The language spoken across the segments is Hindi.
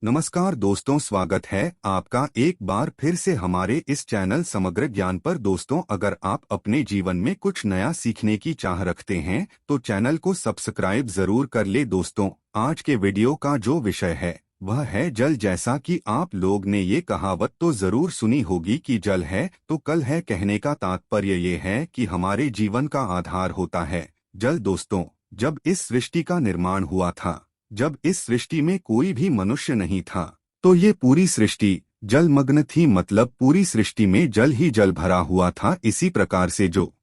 नमस्कार दोस्तों, स्वागत है आपका एक बार फिर से हमारे इस चैनल समग्र ज्ञान पर। दोस्तों, अगर आप अपने जीवन में कुछ नया सीखने की चाह रखते हैं तो चैनल को सब्सक्राइब जरूर कर ले। दोस्तों, आज के वीडियो का जो विषय है वह है जल। जैसा कि आप लोग ने ये कहावत तो जरूर सुनी होगी कि जल है तो कल है। कहने का तात्पर्य ये है कि हमारे जीवन का आधार होता है जल। दोस्तों, जब इस सृष्टि का निर्माण हुआ था, जब इस सृष्टि में कोई भी मनुष्य नहीं था, तो ये पूरी सृष्टि जलमग्न थी। मतलब पूरी सृष्टि में जल ही जल भरा हुआ था। इसी प्रकार से जो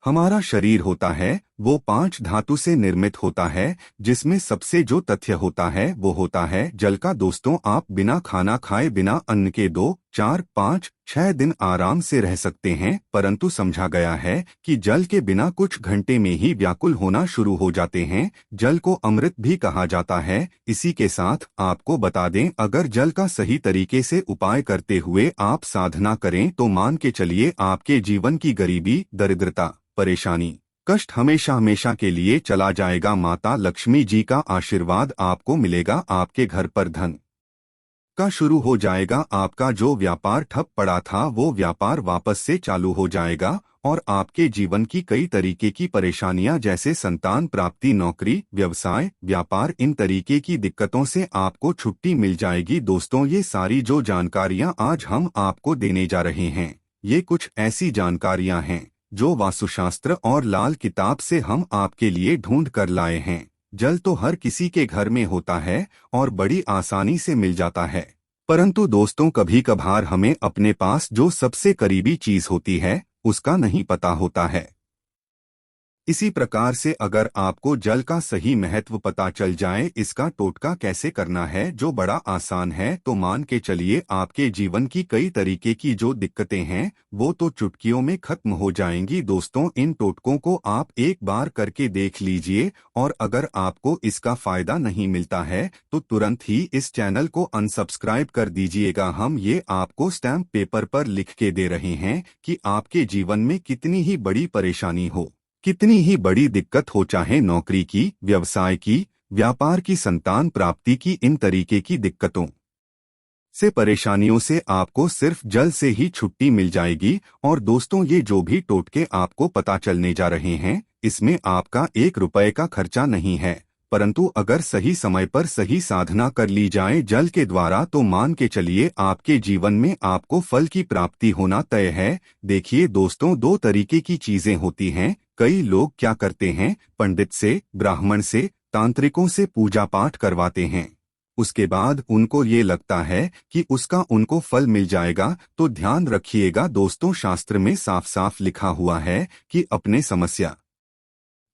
हमारा शरीर होता है वो 5 धातु से निर्मित होता है, जिसमें सबसे जो तथ्य होता है वो होता है जल का। दोस्तों, आप बिना खाना खाए, बिना अन्न के 2, 4, 5, 6 दिन आराम से रह सकते हैं, परंतु समझा गया है कि जल के बिना कुछ घंटे में ही व्याकुल होना शुरू हो जाते हैं। जल को अमृत भी कहा जाता है। इसी के साथ आपको बता दें, अगर जल का सही तरीके से उपाय करते हुए आप साधना करें तो मान के चलिए आपके जीवन की गरीबी, दरिद्रता, परेशानी, कष्ट हमेशा हमेशा के लिए चला जाएगा। माता लक्ष्मी जी का आशीर्वाद आपको मिलेगा। आपके घर पर धन का शुरू हो जाएगा। आपका जो व्यापार ठप पड़ा था वो व्यापार वापस से चालू हो जाएगा और आपके जीवन की कई तरीके की परेशानियां, जैसे संतान प्राप्ति, नौकरी, व्यवसाय, व्यापार, इन तरीके की दिक्कतों से आपको छुट्टी मिल जाएगी। दोस्तों, ये सारी जो जानकारियां आज हम आपको देने जा रहे हैं, ये कुछ ऐसी जानकारियां हैं जो वास्तुशास्त्र और लाल किताब से हम आपके लिए ढूंढ कर लाए हैं। जल तो हर किसी के घर में होता है और बड़ी आसानी से मिल जाता है, परंतु दोस्तों कभी कभार हमें अपने पास जो सबसे करीबी चीज होती है उसका नहीं पता होता है। इसी प्रकार से अगर आपको जल का सही महत्व पता चल जाए, इसका टोटका कैसे करना है जो बड़ा आसान है, तो मान के चलिए आपके जीवन की कई तरीके की जो दिक्कतें हैं वो तो चुटकियों में खत्म हो जाएंगी। दोस्तों, इन टोटकों को आप एक बार करके देख लीजिए और अगर आपको इसका फायदा नहीं मिलता है तो तुरंत ही इस चैनल को अनसब्सक्राइब कर दीजिएगा। हम ये आपको स्टैम्प पेपर पर लिख के दे रहे हैं कि आपके जीवन में कितनी ही बड़ी परेशानी हो, कितनी ही बड़ी दिक्कत हो, चाहे नौकरी की, व्यवसाय की, व्यापार की, संतान प्राप्ति की, इन तरीके की दिक्कतों से, परेशानियों से आपको सिर्फ जल से ही छुट्टी मिल जाएगी। और दोस्तों, ये जो भी टोटके आपको पता चलने जा रहे हैं, इसमें आपका 1 रुपए का खर्चा नहीं है, परंतु अगर सही समय पर सही साधना कर ली जाए जल के द्वारा तो मान के चलिए आपके जीवन में आपको फल की प्राप्ति होना तय है। देखिए दोस्तों, 2 तरीके की चीजें होती हैं। कई लोग क्या करते हैं, पंडित से, ब्राह्मण से, तांत्रिकों से पूजा पाठ करवाते हैं, उसके बाद उनको ये लगता है कि उसका उनको फल मिल जाएगा। तो ध्यान रखिएगा दोस्तों, शास्त्र में साफ साफ लिखा हुआ है कि अपने समस्या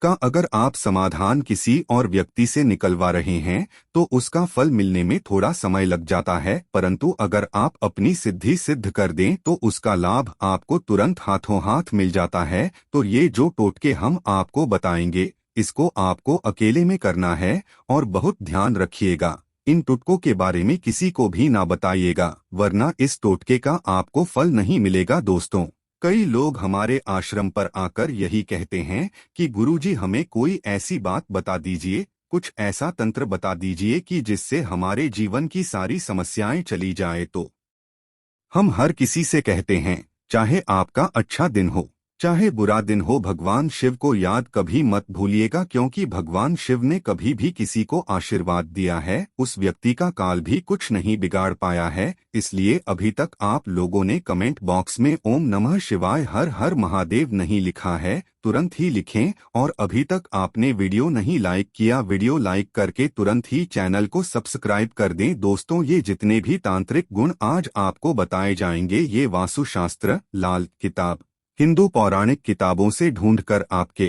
का अगर आप समाधान किसी और व्यक्ति से निकलवा रहे हैं तो उसका फल मिलने में थोड़ा समय लग जाता है, परंतु अगर आप अपनी सिद्धि सिद्ध कर दें तो उसका लाभ आपको तुरंत हाथों हाथ मिल जाता है। तो ये जो टोटके हम आपको बताएंगे, इसको आपको अकेले में करना है और बहुत ध्यान रखिएगा। इन टोटकों के बारे में किसी को भी ना बताइएगा, वरना इस टोटके का आपको फल नहीं मिलेगा। दोस्तों, कई लोग हमारे आश्रम पर आकर यही कहते हैं कि गुरुजी हमें कोई ऐसी बात बता दीजिए, कुछ ऐसा तंत्र बता दीजिए कि जिससे हमारे जीवन की सारी समस्याएं चली जाए। तो हम हर किसी से कहते हैं, चाहे आपका अच्छा दिन हो चाहे बुरा दिन हो, भगवान शिव को याद कभी मत भूलिएगा, क्योंकि भगवान शिव ने कभी भी किसी को आशीर्वाद दिया है उस व्यक्ति का काल भी कुछ नहीं बिगाड़ पाया है। इसलिए अभी तक आप लोगों ने कमेंट बॉक्स में ओम नमः शिवाय, हर हर महादेव नहीं लिखा है, तुरंत ही लिखें। और अभी तक आपने वीडियो नहीं लाइक किया, वीडियो लाइक करके तुरंत ही चैनल को सब्सक्राइब कर दें। दोस्तों, ये जितने भी तांत्रिक गुण आज आपको बताए जाएंगे, ये वास्तुशास्त्र, लाल किताब, हिंदू पौराणिक किताबों से ढूंढकर आपके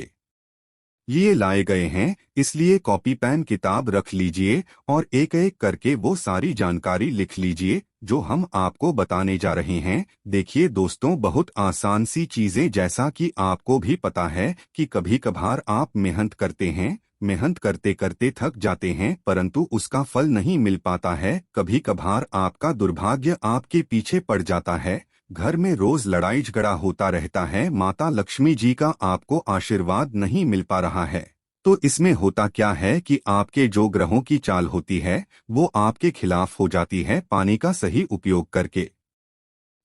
ये लाए गए हैं। इसलिए कॉपी पेन किताब रख लीजिए और एक एक करके वो सारी जानकारी लिख लीजिए जो हम आपको बताने जा रहे हैं। देखिए दोस्तों, बहुत आसान सी चीजें, जैसा कि आपको भी पता है कि कभी कभार आप मेहनत करते हैं, मेहनत करते करते थक जाते हैं, परंतु उसका फल नहीं मिल पाता है। कभी कभार आपका दुर्भाग्य आपके पीछे पड़ जाता है, घर में रोज लड़ाई झगड़ा होता रहता है, माता लक्ष्मी जी का आपको आशीर्वाद नहीं मिल पा रहा है, तो इसमें होता क्या है कि आपके जो ग्रहों की चाल होती है वो आपके खिलाफ हो जाती है पानी का सही उपयोग करके।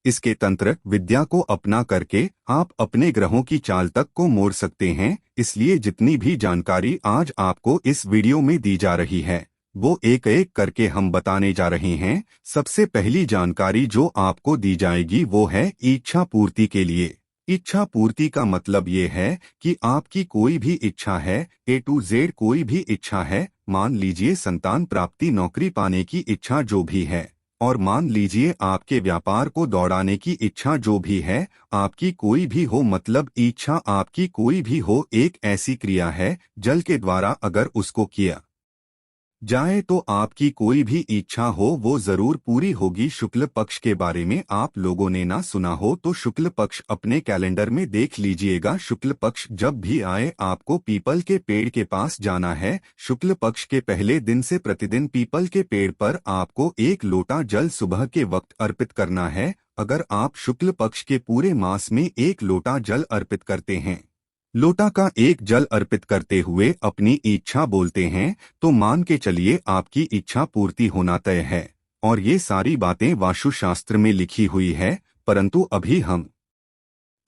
इसके तंत्र विद्या को अपना करके आप अपने ग्रहों की चाल तक को मोड़ सकते हैं। इसलिए जितनी भी जानकारी आज आपको इस वीडियो में दी जा रही है वो एक एक करके हम बताने जा रहे हैं। सबसे पहली जानकारी जो आपको दी जाएगी वो है इच्छा पूर्ति के लिए। इच्छा पूर्ति का मतलब ये है कि आपकी कोई भी इच्छा है, A to Z कोई भी इच्छा है, मान लीजिए संतान प्राप्ति, नौकरी पाने की इच्छा जो भी है, और मान लीजिए आपके व्यापार को दौड़ाने की इच्छा जो भी है, आपकी कोई भी हो, मतलब इच्छा आपकी कोई भी हो, एक ऐसी क्रिया है जल के द्वारा अगर उसको किया जाए तो आपकी कोई भी इच्छा हो वो जरूर पूरी होगी। शुक्ल पक्ष के बारे में आप लोगों ने ना सुना हो तो शुक्ल पक्ष अपने कैलेंडर में देख लीजिएगा। शुक्ल पक्ष जब भी आए आपको पीपल के पेड़ के पास जाना है। शुक्ल पक्ष के पहले दिन से प्रतिदिन पीपल के पेड़ पर आपको 1 लोटा जल सुबह के वक्त अर्पित करना है। अगर आप शुक्ल पक्ष के पूरे मास में 1 लोटा जल अर्पित करते हैं, लोटा का 1 जल अर्पित करते हुए अपनी इच्छा बोलते हैं, तो मान के चलिए आपकी इच्छा पूर्ति होना तय है। और ये सारी बातें वास्तुशास्त्र में लिखी हुई है, परंतु अभी हम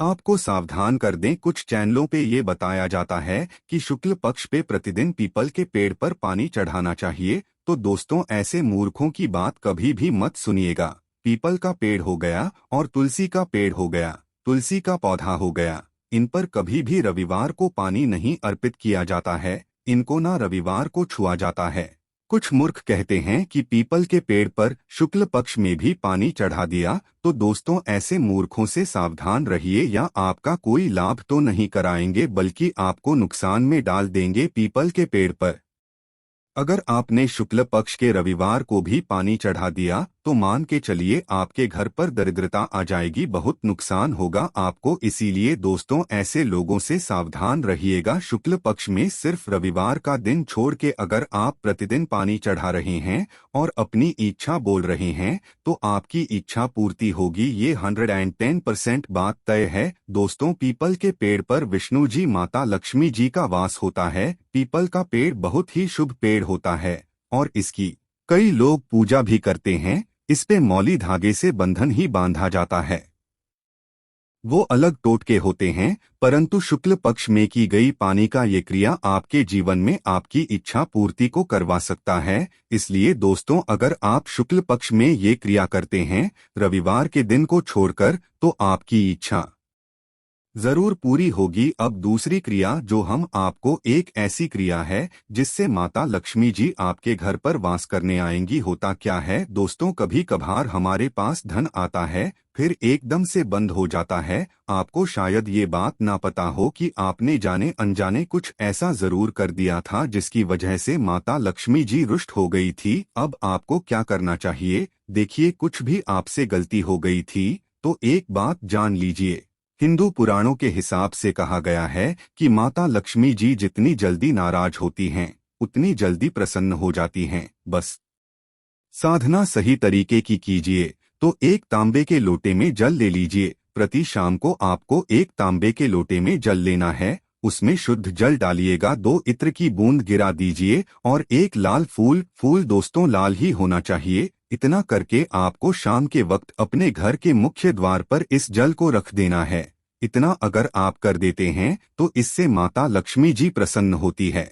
आपको सावधान कर दें, कुछ चैनलों पे ये बताया जाता है कि शुक्ल पक्ष पे प्रतिदिन पीपल के पेड़ पर पानी चढ़ाना चाहिए। तो दोस्तों ऐसे मूर्खों की बात कभी भी मत सुनिएगा। पीपल का पेड़ हो गया और तुलसी का पेड़ हो गया, तुलसी का पौधा हो गया, इन पर कभी भी रविवार को पानी नहीं अर्पित किया जाता है। इनको ना रविवार को छुआ जाता है। कुछ मूर्ख कहते हैं कि पीपल के पेड़ पर शुक्ल पक्ष में भी पानी चढ़ा दिया। तो दोस्तों ऐसे मूर्खों से सावधान रहिए, या आपका कोई लाभ तो नहीं कराएंगे बल्कि आपको नुकसान में डाल देंगे। पीपल के पेड़ पर अगर आपने शुक्ल पक्ष के रविवार को भी पानी चढ़ा दिया तो मान के चलिए आपके घर पर दरिद्रता आ जाएगी, बहुत नुकसान होगा आपको। इसीलिए दोस्तों ऐसे लोगों से सावधान रहिएगा। शुक्ल पक्ष में सिर्फ रविवार का दिन छोड़ के अगर आप प्रतिदिन पानी चढ़ा रहे हैं और अपनी इच्छा बोल रहे हैं तो आपकी इच्छा पूर्ति होगी। ये 110% बात तय है। दोस्तों पीपल के पेड़ पर विष्णु जी, माता लक्ष्मी जी का वास होता है। पीपल का पेड़ बहुत ही शुभ पेड़ होता है और इसकी कई लोग पूजा भी करते हैं। इस पे मौली धागे से बंधन ही बांधा जाता है। वो अलग टोटके होते हैं, परंतु शुक्ल पक्ष में की गई पानी का ये क्रिया आपके जीवन में आपकी इच्छा पूर्ति को करवा सकता है। इसलिए दोस्तों अगर आप शुक्ल पक्ष में ये क्रिया करते हैं रविवार के दिन को छोड़कर, तो आपकी इच्छा जरूर पूरी होगी। अब दूसरी क्रिया जो हम आपको, एक ऐसी क्रिया है जिससे माता लक्ष्मी जी आपके घर पर वास करने आएंगी। होता क्या है दोस्तों, कभी कभार हमारे पास धन आता है फिर एकदम से बंद हो जाता है। आपको शायद ये बात ना पता हो कि आपने जाने अनजाने कुछ ऐसा जरूर कर दिया था जिसकी वजह से माता लक्ष्मी जी रुष्ट हो गई थी। अब आपको क्या करना चाहिए, देखिए कुछ भी आपसे गलती हो गई थी तो एक बात जान लीजिए, हिंदू पुराणों के हिसाब से कहा गया है कि माता लक्ष्मी जी जितनी जल्दी नाराज होती हैं उतनी जल्दी प्रसन्न हो जाती हैं। बस साधना सही तरीके की कीजिए। तो 1 तांबे के लोटे में जल ले लीजिए। प्रति शाम को आपको 1 तांबे के लोटे में जल लेना है। उसमें शुद्ध जल डालिएगा, 2 इत्र की बूंद गिरा दीजिए और 1 लाल फूल दोस्तों लाल ही होना चाहिए। इतना करके आपको शाम के वक्त अपने घर के मुख्य द्वार पर इस जल को रख देना है। इतना अगर आप कर देते हैं तो इससे माता लक्ष्मी जी प्रसन्न होती है।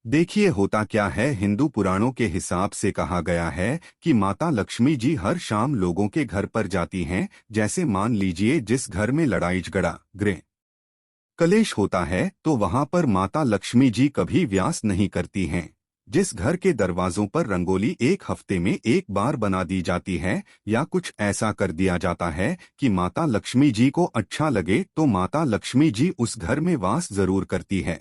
देखिए होता क्या है, हिंदू पुराणों के हिसाब से कहा गया है कि माता लक्ष्मी जी हर शाम लोगों के घर पर जाती हैं। जैसे मान लीजिए जिस घर में लड़ाई झगड़ा, गृह कलेश होता है तो वहां पर माता लक्ष्मी जी कभी व्यास नहीं करती हैं। जिस घर के दरवाजों पर रंगोली 1 हफ्ते में 1 बार बना दी जाती है या कुछ ऐसा कर दिया जाता है कि माता लक्ष्मी जी को अच्छा लगे, तो माता लक्ष्मी जी उस घर में वास जरूर करती है,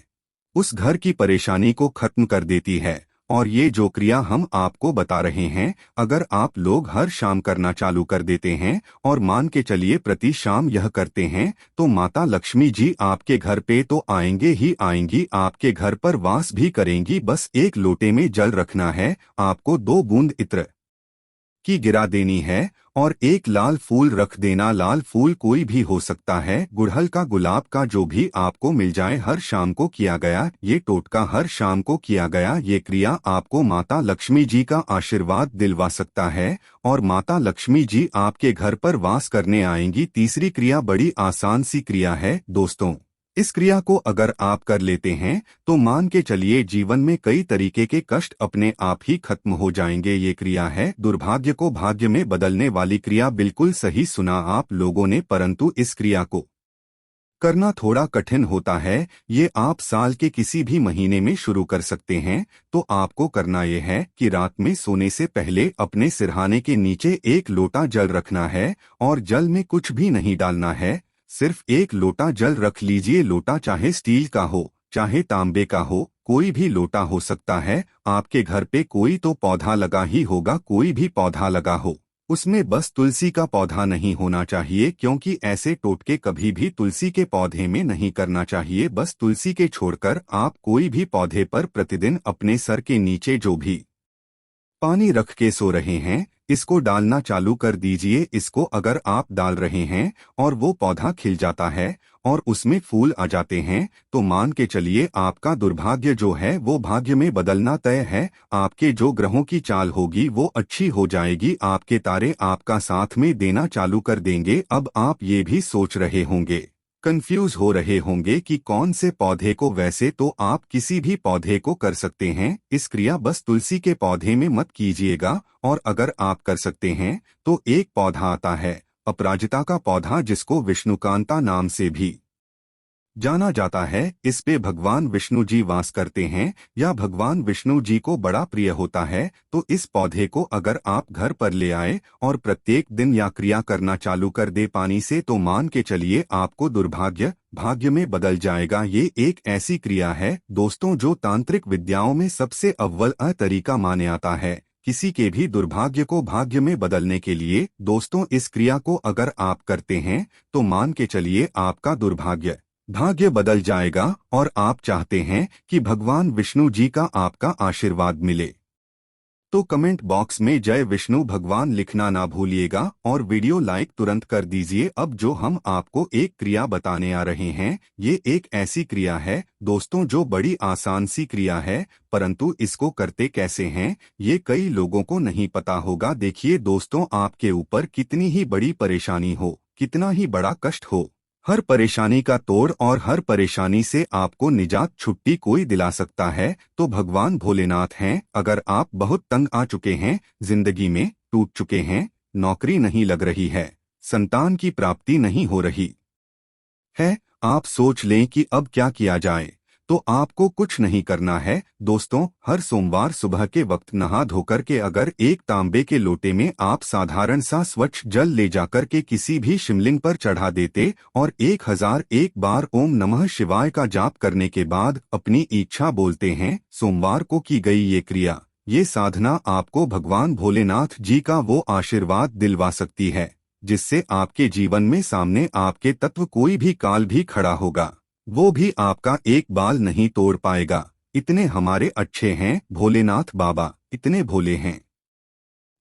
उस घर की परेशानी को खत्म कर देती है। और ये जो क्रिया हम आपको बता रहे हैं, अगर आप लोग हर शाम करना चालू कर देते हैं और मान के चलिए प्रति शाम यह करते हैं, तो माता लक्ष्मी जी आपके घर पे तो आएंगे ही आएंगी, आपके घर पर वास भी करेंगी। बस 1 लोटे में जल रखना है, आपको 2 बूंद इत्र की गिरा देनी है और एक लाल फूल रख देना। लाल फूल कोई भी हो सकता है, गुड़हल का, गुलाब का, जो भी आपको मिल जाए। हर शाम को किया गया ये टोटका, हर शाम को किया गया ये क्रिया आपको माता लक्ष्मी जी का आशीर्वाद दिलवा सकता है और माता लक्ष्मी जी आपके घर पर वास करने आएंगी। तीसरी क्रिया बड़ी आसान सी क्रिया है दोस्तों। इस क्रिया को अगर आप कर लेते हैं तो मान के चलिए जीवन में कई तरीके के कष्ट अपने आप ही खत्म हो जाएंगे। ये क्रिया है दुर्भाग्य को भाग्य में बदलने वाली क्रिया। बिल्कुल सही सुना आप लोगों ने, परंतु इस क्रिया को करना थोड़ा कठिन होता है। ये आप साल के किसी भी महीने में शुरू कर सकते हैं। तो आपको करना यह है कि रात में सोने से पहले अपने सिरहाने के नीचे एक लोटा जल रखना है और जल में कुछ भी नहीं डालना है, सिर्फ एक लोटा जल रख लीजिए। लोटा चाहे स्टील का हो चाहे तांबे का हो, कोई भी लोटा हो सकता है। आपके घर पे कोई तो पौधा लगा ही होगा, कोई भी पौधा लगा हो, उसमें बस तुलसी का पौधा नहीं होना चाहिए, क्योंकि ऐसे टोटके कभी भी तुलसी के पौधे में नहीं करना चाहिए। बस तुलसी के छोड़कर आप कोई भी पौधे पर प्रतिदिन अपने सर के नीचे जो भी पानी रख के सो रहे हैं, इसको डालना चालू कर दीजिए। इसको अगर आप डाल रहे हैं और वो पौधा खिल जाता है और उसमें फूल आ जाते हैं तो मान के चलिए आपका दुर्भाग्य जो है वो भाग्य में बदलना तय है। आपके जो ग्रहों की चाल होगी वो अच्छी हो जाएगी, आपके तारे आपका साथ में देना चालू कर देंगे। अब आप ये भी सोच रहे होंगे, कंफ्यूज हो रहे होंगे कि कौन से पौधे को। वैसे तो आप किसी भी पौधे को कर सकते हैं इस क्रिया, बस तुलसी के पौधे में मत कीजिएगा। और अगर आप कर सकते हैं तो एक पौधा आता है अपराजिता का पौधा, जिसको विष्णुकांता नाम से भी जाना जाता है। इस पे भगवान विष्णु जी वास करते हैं या भगवान विष्णु जी को बड़ा प्रिय होता है। तो इस पौधे को अगर आप घर पर ले आए और प्रत्येक दिन या क्रिया करना चालू कर दे पानी से, तो मान के चलिए आपको दुर्भाग्य भाग्य में बदल जाएगा। ये एक ऐसी क्रिया है दोस्तों जो तांत्रिक विद्याओं में सबसे अव्वल तरीका माने आता है किसी के भी दुर्भाग्य को भाग्य में बदलने के लिए। दोस्तों इस क्रिया को अगर आप करते हैं तो मान के चलिए आपका दुर्भाग्य भाग्य बदल जाएगा और आप चाहते हैं कि भगवान विष्णु जी का आपका आशीर्वाद मिले तो कमेंट बॉक्स में जय विष्णु भगवान लिखना ना भूलिएगा और वीडियो लाइक तुरंत कर दीजिए। अब जो हम आपको एक क्रिया बताने आ रहे हैं, ये एक ऐसी क्रिया है दोस्तों जो बड़ी आसान सी क्रिया है, परंतु इसको करते कैसे हैं ये कई लोगों को नहीं पता होगा। देखिए दोस्तों, आपके ऊपर कितनी ही बड़ी परेशानी हो, कितना ही बड़ा कष्ट हो, हर परेशानी का तोड़ और हर परेशानी से आपको निजात छुट्टी कोई दिला सकता है तो भगवान भोलेनाथ हैं। अगर आप बहुत तंग आ चुके हैं, जिंदगी में टूट चुके हैं, नौकरी नहीं लग रही है, संतान की प्राप्ति नहीं हो रही है, आप सोच लें कि अब क्या किया जाए, तो आपको कुछ नहीं करना है दोस्तों। हर सोमवार सुबह के वक्त नहा धोकर के अगर एक तांबे के लोटे में आप साधारण सा स्वच्छ जल ले जाकर के किसी भी शिवलिंग पर चढ़ा देते और 1001 बार ओम नमः शिवाय का जाप करने के बाद अपनी इच्छा बोलते हैं, सोमवार को की गई ये क्रिया, ये साधना आपको भगवान भोलेनाथ जी का वो आशीर्वाद दिलवा सकती है जिससे आपके जीवन में सामने आपके तत्व कोई भी काल भी खड़ा होगा, वो भी आपका एक बाल नहीं तोड़ पाएगा। इतने हमारे अच्छे हैं भोलेनाथ बाबा, इतने भोले हैं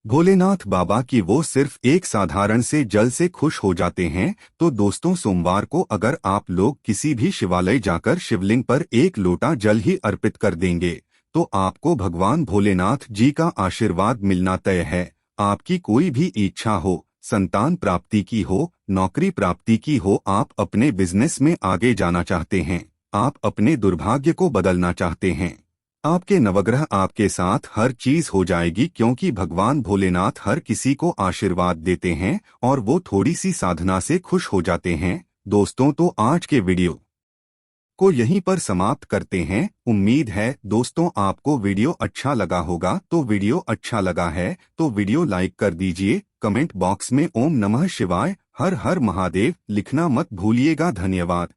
भोलेनाथ बाबा की वो सिर्फ एक साधारण से जल से खुश हो जाते हैं। तो दोस्तों सोमवार को अगर आप लोग किसी भी शिवालय जाकर शिवलिंग पर एक लोटा जल ही अर्पित कर देंगे तो आपको भगवान भोलेनाथ जी का आशीर्वाद मिलना तय है। आपकी कोई भी इच्छा हो, संतान प्राप्ति की हो, नौकरी प्राप्ति की हो, आप अपने बिजनेस में आगे जाना चाहते हैं, आप अपने दुर्भाग्य को बदलना चाहते हैं, आपके नवग्रह आपके साथ हर चीज हो जाएगी, क्योंकि भगवान भोलेनाथ हर किसी को आशीर्वाद देते हैं और वो थोड़ी सी साधना से खुश हो जाते हैं। दोस्तों तो आज के वीडियो को यहीं पर समाप्त करते हैं। उम्मीद है दोस्तों आपको वीडियो अच्छा लगा होगा। तो वीडियो अच्छा लगा है तो वीडियो लाइक कर दीजिए, कमेंट बॉक्स में ओम नमः शिवाय हर हर महादेव लिखना मत भूलिएगा। धन्यवाद।